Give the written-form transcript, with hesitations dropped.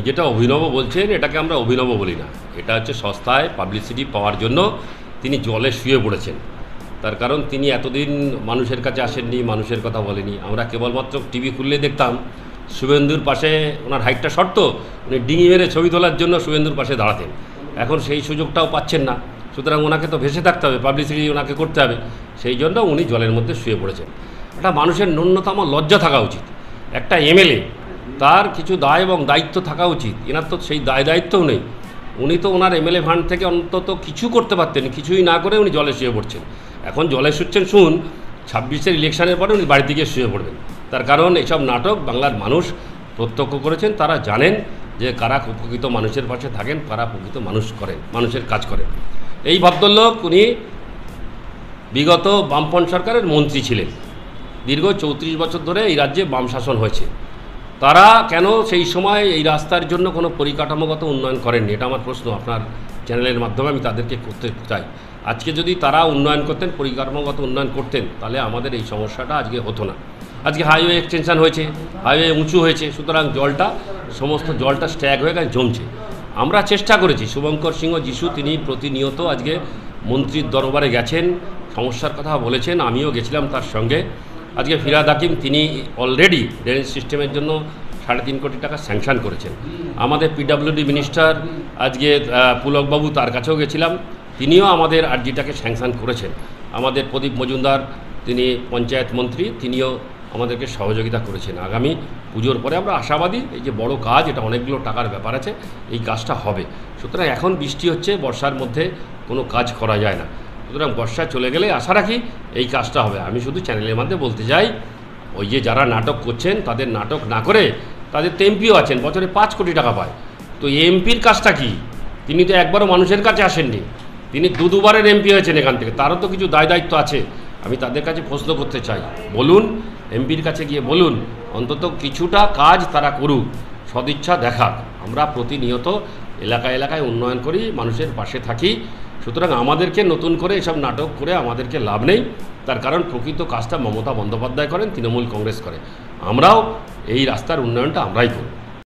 যেটা অভিনব বলছেন এটাকে আমরা অভিনব বলি না, এটা হচ্ছে সস্তায় পাবলিসিটি পাওয়ার জন্য তিনি জলে শুয়ে পড়েছেন। তার কারণ তিনি এতদিন মানুষের কাছে আসেননি, মানুষের কথা বলেনি। আমরা কেবলমাত্র টিভি খুললে দেখতাম শুভেন্দুর পাশে, ওনার হাইটটা শর্ত, উনি ডিঙি মেরে ছবি তোলার জন্য শুভেন্দুর পাশে দাঁড়াতেন। এখন সেই সুযোগটাও পাচ্ছেন না, সুতরাং ওনাকে তো ভেসে থাকতে হবে, পাবলিসিটি ওনাকে করতে হবে, সেই জন্য উনি জলের মধ্যে শুয়ে পড়েছেন। একটা মানুষের ন্যূনতম লজ্জা থাকা উচিত, একটা এমএলএ তার কিছু দায় এবং দায়িত্ব থাকা উচিত। এনার তো সেই দায় দায়িত্বও নেই। উনি তো ওনার এমএলএ ফান্ড থেকে অন্তত কিছু করতে পারতেন, কিছুই না করে উনি জলে শুয়ে পড়ছেন। এখন জলে শুচ্ছেন শুন, 26-এর ইলেকশনের পরে উনি বাড়িতে গিয়ে শুয়ে পড়বেন। তার কারণ এইসব নাটক বাংলার মানুষ প্রত্যক্ষ করেছেন, তারা জানেন যে কারা প্রকৃত মানুষের পাশে থাকেন, কারা প্রকৃত মানুষ করেন, মানুষের কাজ করেন। এই ভদ্রলোক উনি বিগত বামপন্থী সরকারের মন্ত্রী ছিলেন, দীর্ঘ 34 বছর ধরে এই রাজ্যে বাম শাসন হয়েছে। তারা কেন সেই সময় এই রাস্তার জন্য কোনো পরিকাঠামোগত উন্নয়ন করেননি, এটা আমার প্রশ্ন। আপনার চ্যানেলের মাধ্যমে আমি তাদেরকে করতে চাই। আজকে যদি তারা উন্নয়ন করতেন, পরিকাঠামোগত উন্নয়ন করতেন, তাহলে আমাদের এই সমস্যাটা আজকে হতো না। আজকে হাইওয়ে এক্সটেনশন হয়েছে, হাইওয়ে উঁচু হয়েছে, সুতরাং সমস্ত জলটা স্ট্যাগ হয়ে গেছে, জমছে। আমরা চেষ্টা করেছি, শুভঙ্কর সিংহ যিশু তিনি প্রতিনিয়ত আজকে মন্ত্রীর দরবারে গেছেন, সমস্যার কথা বলেছেন, আমিও গেছিলাম তার সঙ্গে। আজকে ফিরহাদ হাকিম তিনি অলরেডি ড্রেনেজ সিস্টেমের জন্য 3.5 কোটি টাকা স্যাংশন করেছেন। আমাদের পিডব্লিউডি মিনিস্টার আজকে পুলকবাবু, তার কাছেও গেছিলাম, তিনিও আমাদের আর্জিটাকে স্যাংশন করেছেন। আমাদের প্রদীপ মজুমদার তিনি পঞ্চায়েত মন্ত্রী, তিনিও আমাদেরকে সহযোগিতা করেছেন। আগামী পুজোর পরে আমরা আশাবাদী, এই যে বড় কাজ, এটা অনেকগুলো টাকার ব্যাপার আছে, এই কাজটা হবে। সুতরাং এখন বৃষ্টি হচ্ছে, বর্ষার মধ্যে কোনো কাজ করা যায় না, সুতরাং বর্ষা চলে গেলে আশা রাখি এই কাজটা হবে। আমি শুধু চ্যানেলের মধ্যে বলতে চাই, ওই যে যারা নাটক করছেন তাদের নাটক না করে, তাদের তো এমপিও আছেন, বছরে 5 কোটি টাকা পায়। তো এমপির কাজটা কি? তিনি তো একবারও মানুষের কাছে আসেননি, তিনি দুবারের এমপি হয়েছেন এখান থেকে, তারও তো কিছু দায় দায়িত্ব আছে। আমি তাদের কাছে প্রশ্ন করতে চাই, বলুন, এমপির কাছে গিয়ে বলুন অন্তত কিছুটা কাজ তারা করুক, সদিচ্ছা দেখাক। আমরা প্রতিনিয়ত এলাকায় এলাকায় উন্নয়ন করি, মানুষের পাশে থাকি। সুতরাং আমাদেরকে নতুন করে এসব নাটক করে আমাদেরকে লাভ নেই। তার কারণ প্রকৃত কাজটা মমতা বন্দ্যোপাধ্যায় করেন, তৃণমূল কংগ্রেস করে। আমরাও এই রাস্তার উন্নয়নটা আমরাই করব।